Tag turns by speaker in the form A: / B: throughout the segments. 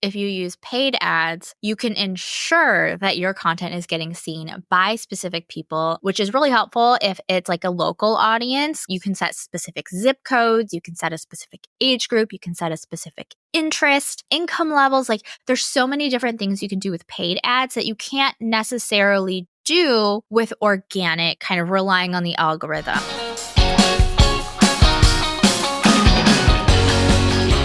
A: if you use paid ads, you can ensure that your content is getting seen by specific people, which is really helpful if it's like a local audience. You can set specific zip codes, you can set a specific age group, you can set a specific interest, income levels. Like there's so many different things you can do with paid ads that you can't necessarily do with organic, kind of relying on the algorithm.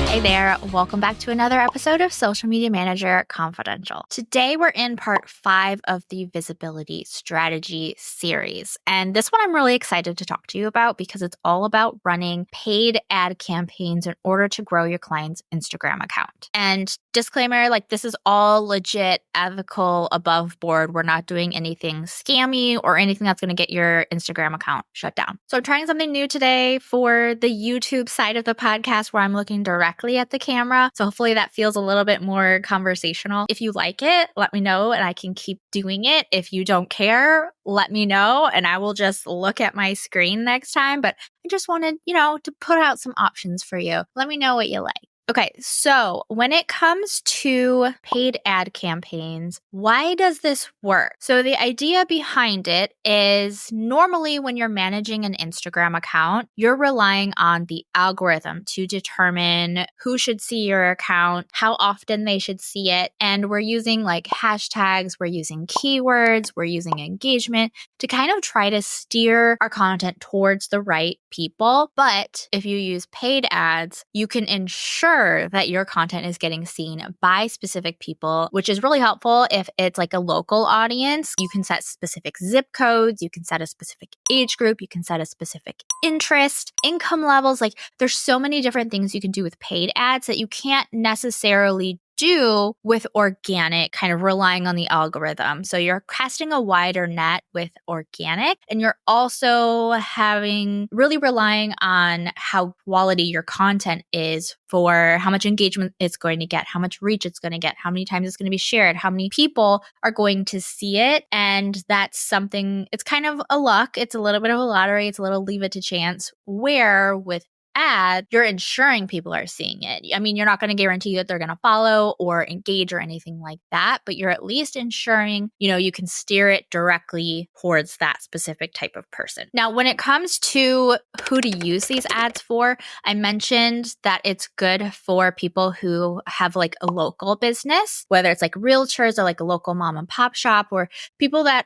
A: Hey there, welcome back to another episode of Social Media Manager Confidential. Today we're in part 5 of the visibility strategy series. And this one I'm really excited to talk to you about because it's all about running paid ad campaigns in order to grow your client's Instagram account. And disclaimer, like this is all legit, ethical, above board. We're not doing anything scammy or anything that's going to get your Instagram account shut down. So I'm trying something new today for the YouTube side of the podcast where I'm looking directly at the camera. So hopefully that feels a little bit more conversational. If you like it, let me know and I can keep doing it. If you don't care, let me know and I will just look at my screen next time. But I just wanted, to put out some options for you. Let me know what you like. Okay, so when it comes to paid ad campaigns, why does this work? So the idea behind it is normally when you're managing an Instagram account, you're relying on the algorithm to determine who should see your account, how often they should see it. And we're using like hashtags, we're using keywords, we're using engagement to kind of try to steer our content towards the right people. But if you use paid ads, you can ensure that your content is getting seen by specific people, which is really helpful if it's like a local audience. You can set specific zip codes, you can set a specific age group, you can set a specific interest, income levels. Like there's so many different things you can do with paid ads that you can't necessarily do with organic, kind of relying on the algorithm. So you're casting a wider net with organic, and you're also really relying on how quality your content is for how much engagement it's going to get, how much reach it's going to get, how many times it's going to be shared, how many people are going to see it. And that's something, it's kind of a luck. It's a little bit of a lottery. It's a little leave it to chance, where with ad, you're ensuring people are seeing it. I mean, you're not going to guarantee that they're going to follow or engage or anything like that, but you're at least ensuring, you can steer it directly towards that specific type of person. Now, when it comes to who to use these ads for, I mentioned that it's good for people who have like a local business, whether it's like realtors or like a local mom and pop shop, or people that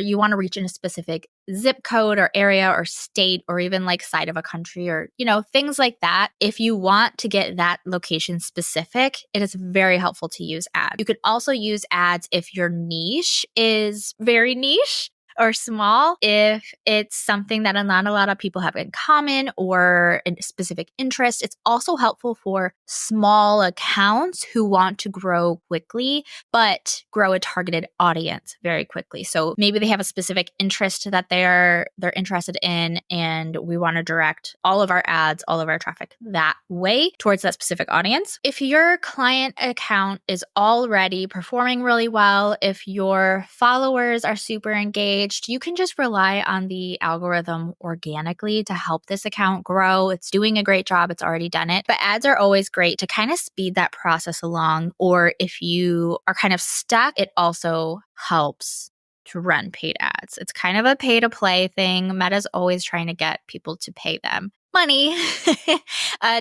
A: you want to reach in a specific zip code or area or state, or even like side of a country, or, things like that. If you want to get that location specific, it is very helpful to use ads. You could also use ads if your niche is very niche or small, if it's something that not a lot of people have in common or a specific interest. It's also helpful for small accounts who want to grow quickly, but grow a targeted audience very quickly. So maybe they have a specific interest that they're interested in, and we want to direct all of our ads, all of our traffic that way towards that specific audience. If your client account is already performing really well, if your followers are super engaged, you can just rely on the algorithm organically to help this account grow. It's doing a great job. It's already done it. But ads are always great to kind of speed that process along. Or if you are kind of stuck, it also helps to run paid ads. It's kind of a pay to play thing. Meta's always trying to get people to pay them money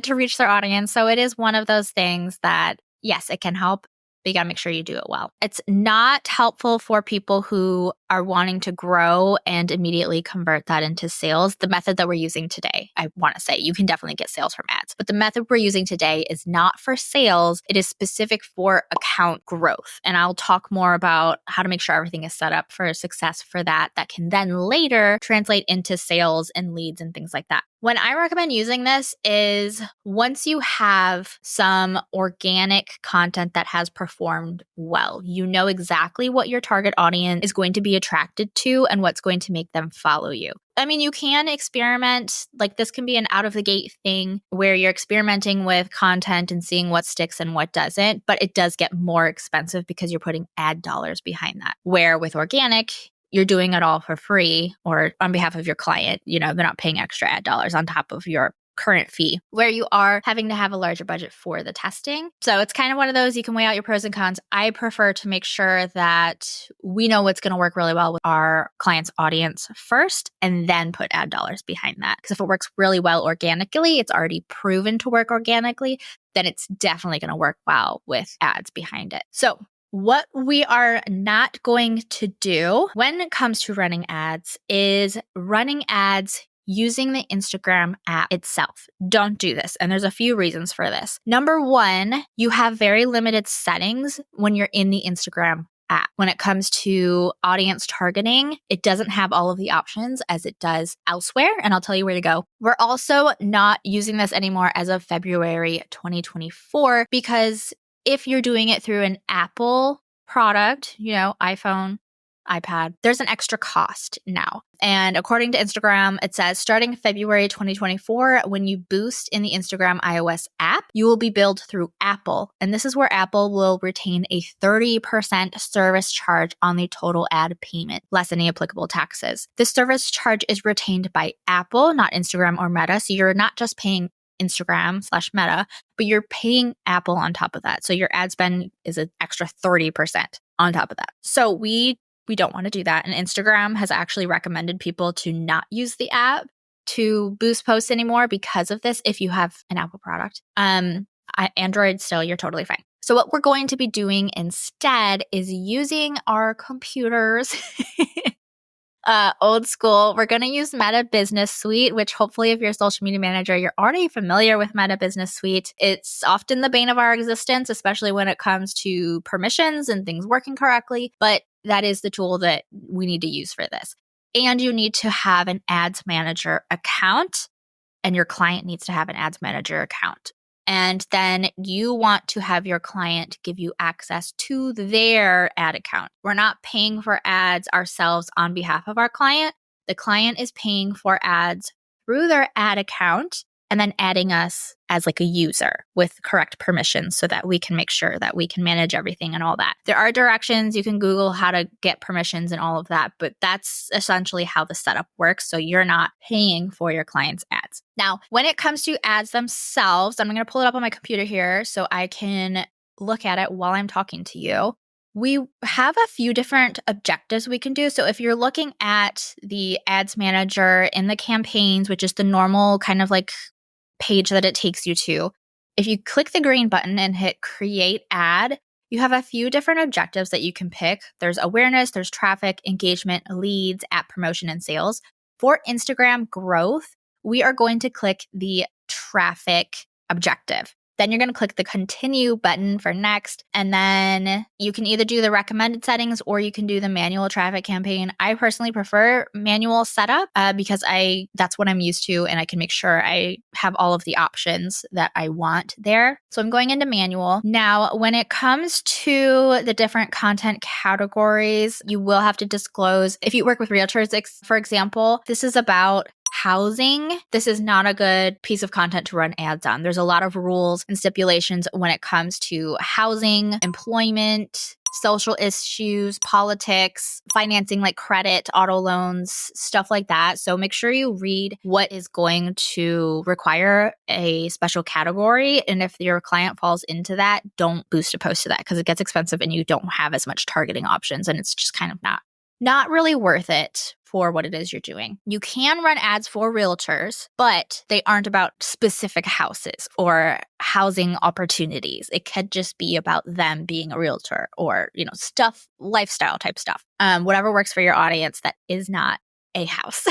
A: to reach their audience. So it is one of those things that, yes, it can help, but you got to make sure you do it well. It's not helpful for people who are wanting to grow and immediately convert that into sales. The method that we're using today, I want to say, you can definitely get sales from ads, but the method we're using today is not for sales. It is specific for account growth. And I'll talk more about how to make sure everything is set up for success for that can then later translate into sales and leads and things like that. When I recommend using this is once you have some organic content that has performed well, you know exactly what your target audience is going to be attracted to and what's going to make them follow you. I mean, you can experiment, like this can be an out of the gate thing where you're experimenting with content and seeing what sticks and what doesn't, but it does get more expensive because you're putting ad dollars behind that. Where with organic, you're doing it all for free or on behalf of your client, they're not paying extra ad dollars on top of your current fee, where you are having to have a larger budget for the testing. So it's kind of one of those, you can weigh out your pros and cons. I prefer to make sure that we know what's going to work really well with our client's audience first, and then put ad dollars behind that. Because if it works really well organically, it's already proven to work organically, then it's definitely going to work well with ads behind it. So what we are not going to do when it comes to running ads is running ads using the Instagram app itself. Don't do this. And there's a few reasons for this. Number one, you have very limited settings when you're in the Instagram app. When it comes to audience targeting, it doesn't have all of the options as it does elsewhere. And I'll tell you where to go. We're also not using this anymore as of February 2024, because if you're doing it through an Apple product, iPhone, iPad, there's an extra cost now. And according to Instagram, it says starting February 2024, when you boost in the Instagram iOS app, you will be billed through Apple. And this is where Apple will retain a 30% service charge on the total ad payment, less any applicable taxes. This service charge is retained by Apple, not Instagram or Meta. So you're not just paying Instagram/Meta, but you're paying Apple on top of that. So your ad spend is an extra 30% on top of that. So we don't want to do that. And Instagram has actually recommended people to not use the app to boost posts anymore because of this if you have an Apple product. Android still, you're totally fine. So what we're going to be doing instead is using our computers old school. We're going to use Meta Business Suite, which hopefully if you're a social media manager, you're already familiar with Meta Business Suite. It's often the bane of our existence, especially when it comes to permissions and things working correctly. But that is the tool that we need to use for this. And you need to have an ads manager account, and your client needs to have an ads manager account. And then you want to have your client give you access to their ad account. We're not paying for ads ourselves on behalf of our client. The client is paying for ads through their ad account and then adding us as like a user with correct permissions so that we can make sure that we can manage everything and all that. There are directions. You can Google how to get permissions and all of that, but that's essentially how the setup works. So you're not paying for your client's ads. Now, when it comes to ads themselves, I'm going to pull it up on my computer here so I can look at it while I'm talking to you. We have a few different objectives we can do. So if you're looking at the ads manager in the campaigns, which is the normal kind of like page that it takes you to, if you click the green button and hit create ad, you have a few different objectives that you can pick. There's awareness, there's traffic, engagement, leads, app promotion, and sales. For Instagram growth, we are going to click the traffic objective. Then you're going to click the continue button for next. And then you can either do the recommended settings or you can do the manual traffic campaign. I personally prefer manual setup because that's what I'm used to, and I can make sure I have all of the options that I want there. So I'm going into manual. Now, when it comes to the different content categories, you will have to disclose. If you work with realtors, for example, this is about housing. This is not a good piece of content to run ads on. There's a lot of rules and stipulations when it comes to housing, employment, social issues, politics, financing like credit, auto loans, stuff like that. So make sure you read what is going to require a special category. And if your client falls into that, don't boost a post to that because it gets expensive and you don't have as much targeting options. And it's just kind of not really worth it for what it is you're doing. You can run ads for realtors, but they aren't about specific houses or housing opportunities. It could just be about them being a realtor or, stuff, lifestyle type stuff. Whatever works for your audience that is not a house.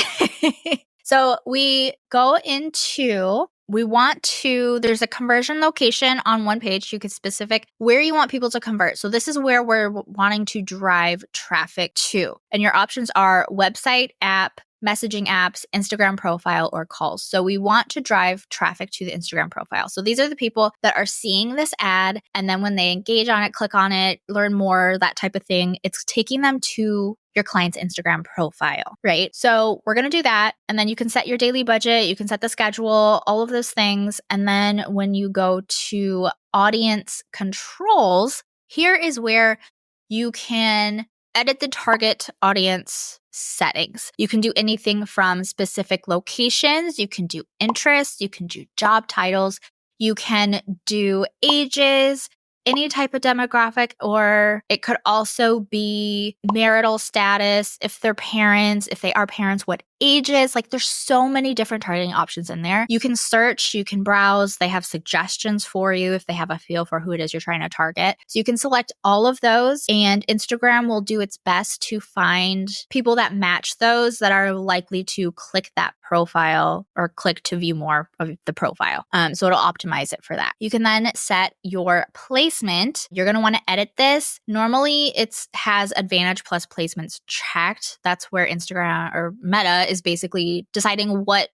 A: So we go into, there's a conversion location on one page. You can specific where you want people to convert. So this is where we're wanting to drive traffic to. And your options are website, app, messaging apps, Instagram profile, or calls. So we want to drive traffic to the Instagram profile. So these are the people that are seeing this ad. And then when they engage on it, click on it, learn more, that type of thing, it's taking them to your client's Instagram profile, right? So we're going to do that. And then you can set your daily budget, you can set the schedule, all of those things. And then when you go to audience controls, here is where you can edit the target audience settings. You can do anything from specific locations, you can do interests, you can do job titles, you can do ages, any type of demographic, or it could also be marital status, if they're parents, if they are parents, what ages. Like there's so many different targeting options in there. You can search, you can browse. They have suggestions for you if they have a feel for who it is you're trying to target. So you can select all of those, and Instagram will do its best to find people that match those that are likely to click that profile or click to view more of the profile. So it'll optimize it for that. You can then set your placement. You're going to want to edit this. Normally it has advantage plus placements checked. That's where Instagram or Meta is basically deciding what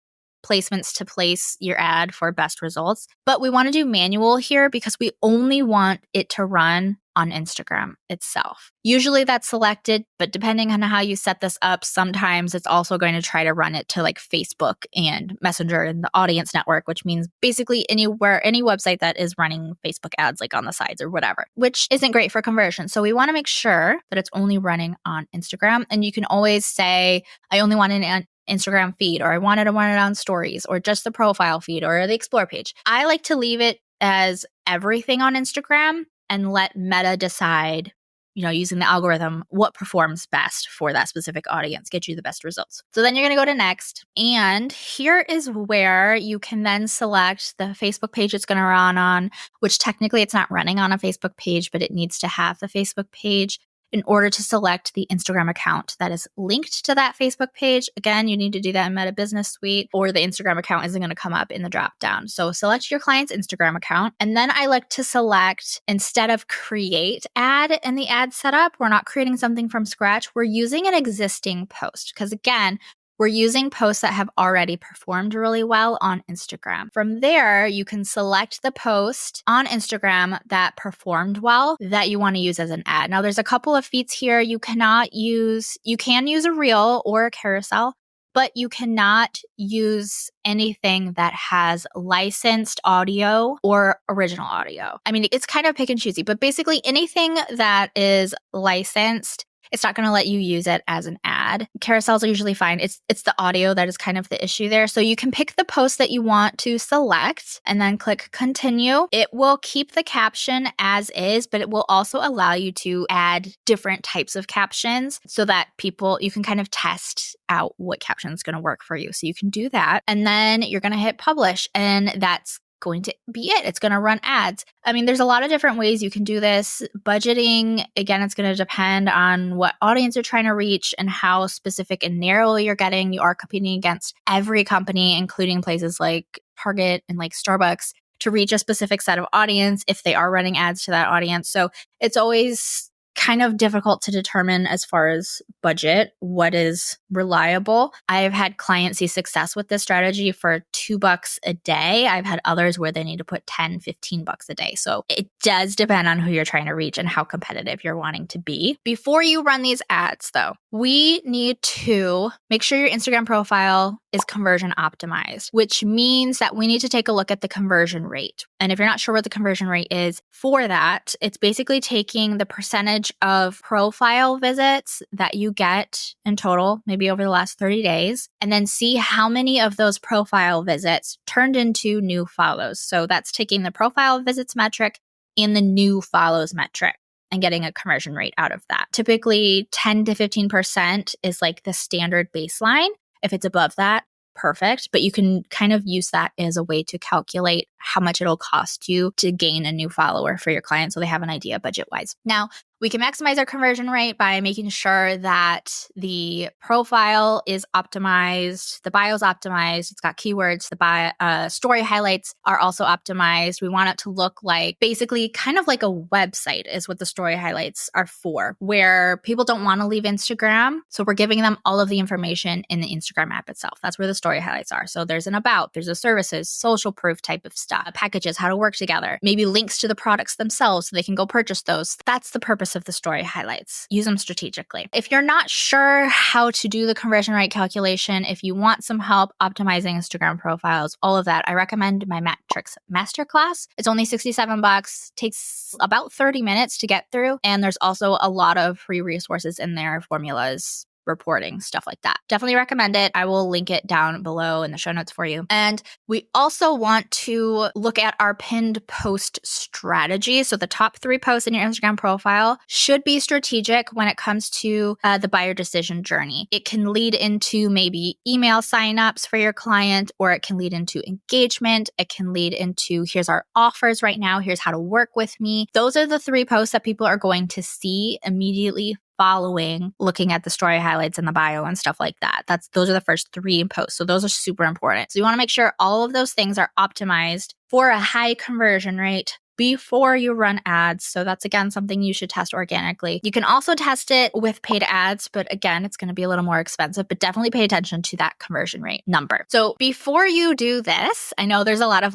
A: placements to place your ad for best results. But we want to do manual here because we only want it to run on Instagram itself. Usually that's selected, but depending on how you set this up, sometimes it's also going to try to run it to like Facebook and Messenger and the audience network, which means basically anywhere, any website that is running Facebook ads like on the sides or whatever, which isn't great for conversion. So we want to make sure that it's only running on Instagram. And you can always say, I only want an Instagram feed, or I wanted to run it on stories, or just the profile feed or the explore page. I like to leave it as everything on Instagram and let Meta decide, using the algorithm, what performs best for that specific audience, get you the best results. So then you're going to go to next. And here is where you can then select the Facebook page it's going to run on, which technically it's not running on a Facebook page, but it needs to have the Facebook page in order to select the Instagram account that is linked to that Facebook page. Again, you need to do that in Meta Business Suite, or the Instagram account isn't going to come up in the drop down. So select your client's Instagram account. And then I like to select, instead of create ad in the ad setup, we're not creating something from scratch. We're using an existing post because, again, we're using posts that have already performed really well on Instagram. From there, you can select the post on Instagram that performed well that you want to use as an ad. Now, there's a couple of feats here. You can use a reel or a carousel, but you cannot use anything that has licensed audio or original audio. I mean, it's kind of pick and choosy, but basically anything that is licensed, it's not going to let you use it as an ad. Carousels are usually fine. It's the audio that is kind of the issue there. So you can pick the post that you want to select and then click continue. It will keep the caption as is, but it will also allow you to add different types of captions so that you can kind of test out what caption is going to work for you. So you can do that. And then you're going to hit publish, and that's going to be it. It's going to run ads. I mean, there's a lot of different ways you can do this. Budgeting, again, it's going to depend on what audience you're trying to reach and how specific and narrow you're getting. You are competing against every company, including places like Target and like Starbucks, to reach a specific set of audience if they are running ads to that audience. So it's always kind of difficult to determine as far as budget, what is reliable. I've had clients see success with this strategy for $2 a day. I've had others where they need to put $10, $15 a day. So it does depend on who you're trying to reach and how competitive you're wanting to be. Before you run these ads though, we need to make sure your Instagram profile is conversion optimized, which means that we need to take a look at the conversion rate. And if you're not sure what the conversion rate is for that, it's basically taking the percentage of profile visits that you get in total, maybe over the last 30 days, and then see how many of those profile visits turned into new follows. So that's taking the profile visits metric and the new follows metric and getting a conversion rate out of that. Typically 10 to 15% is like the standard baseline. If it's above that, perfect. But you can kind of use that as a way to calculate how much it'll cost you to gain a new follower for your client so they have an idea budget-wise. Now, we can maximize our conversion rate by making sure that the profile is optimized, the bio is optimized, it's got keywords, the story highlights are also optimized. We want it to look like basically kind of like a website is what the story highlights are for, where people don't want to leave Instagram. So we're giving them all of the information in the Instagram app itself. That's where the story highlights are. So there's an about, there's a services, social proof type of stuff, packages, how to work together, maybe links to the products themselves so they can go purchase those. That's the purpose purpose of the story highlights. Use them strategically. If you're not sure how to do the conversion rate calculation, if you want some help optimizing Instagram profiles, all of that, I recommend my metrics masterclass. It's only $67, takes about 30 minutes to get through. And there's also a lot of free resources in there, formulas, reporting, stuff like that. Definitely recommend it. I will link it down below in the show notes for you. And we also want to look at our pinned post strategy. So the top 3 posts in your Instagram profile should be strategic when it comes to the buyer decision journey. It can lead into maybe email signups for your client, or it can lead into engagement. It can lead into here's our offers right now. Here's how to work with me. Those are the 3 posts that people are going to see immediately following looking at the story highlights in the bio and stuff like that. Those are the first 3 posts. So those are super important. So you want to make sure all of those things are optimized for a high conversion rate before you run ads. So that's, again, something you should test organically. You can also test it with paid ads, but again, it's going to be a little more expensive, but definitely pay attention to that conversion rate number. So before you do this, I know there's a lot of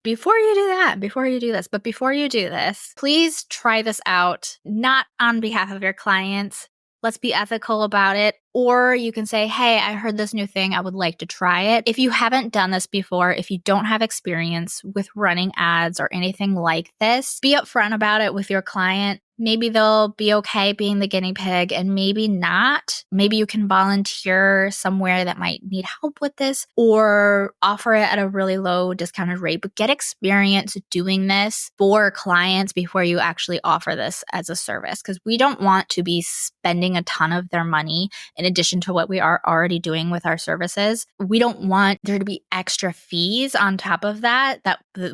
A: before you do that, before you do this, but before you do this, please try this out, not on behalf of your clients. Let's be ethical about it. Or you can say, hey, I heard this new thing. I would like to try it. If you haven't done this before, if you don't have experience with running ads or anything like this, be upfront about it with your client. Maybe they'll be okay being the guinea pig and maybe not. Maybe you can volunteer somewhere that might need help with this or offer it at a really low discounted rate, but get experience doing this for clients before you actually offer this as a service, because we don't want to be spending a ton of their money in addition to what we are already doing with our services. We don't want there to be extra fees on top of that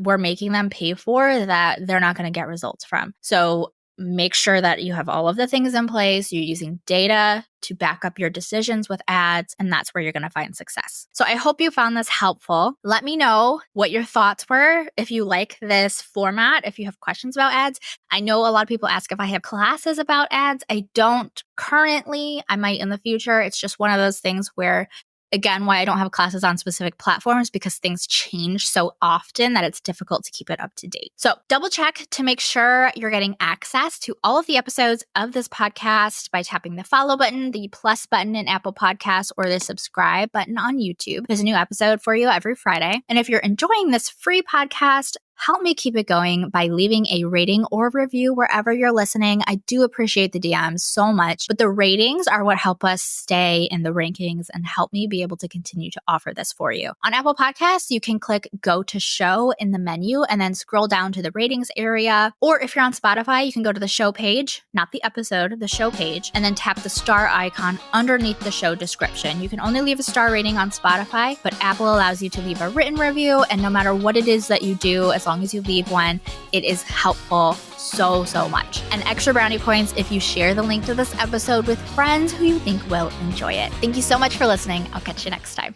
A: we're making them pay for that they're not going to get results from. So make sure that you have all of the things in place. You're using data to back up your decisions with ads, and that's where you're going to find success. So I hope you found this helpful. Let me know what your thoughts were. If you like this format, if you have questions about ads. I know a lot of people ask if I have classes about ads. I don't currently. I might in the future. It's just one of those things where, again, why I don't have classes on specific platforms, because things change so often that it's difficult to keep it up to date. So double check to make sure you're getting access to all of the episodes of this podcast by tapping the follow button, the plus button in Apple Podcasts, or the subscribe button on YouTube. There's a new episode for you every Friday. And if you're enjoying this free podcast, help me keep it going by leaving a rating or review wherever you're listening. I do appreciate the DMs so much, but the ratings are what help us stay in the rankings and help me be able to continue to offer this for you. On Apple Podcasts, you can click Go to Show in the menu and then scroll down to the ratings area. Or if you're on Spotify, you can go to the show page, not the episode, the show page, and then tap the star icon underneath the show description. You can only leave a star rating on Spotify, but Apple allows you to leave a written review. And no matter what it is that you do, as long as you leave one, it is helpful so much. And extra brownie points if you share the link to this episode with friends who you think will enjoy it. Thank you so much for listening. I'll catch you next time.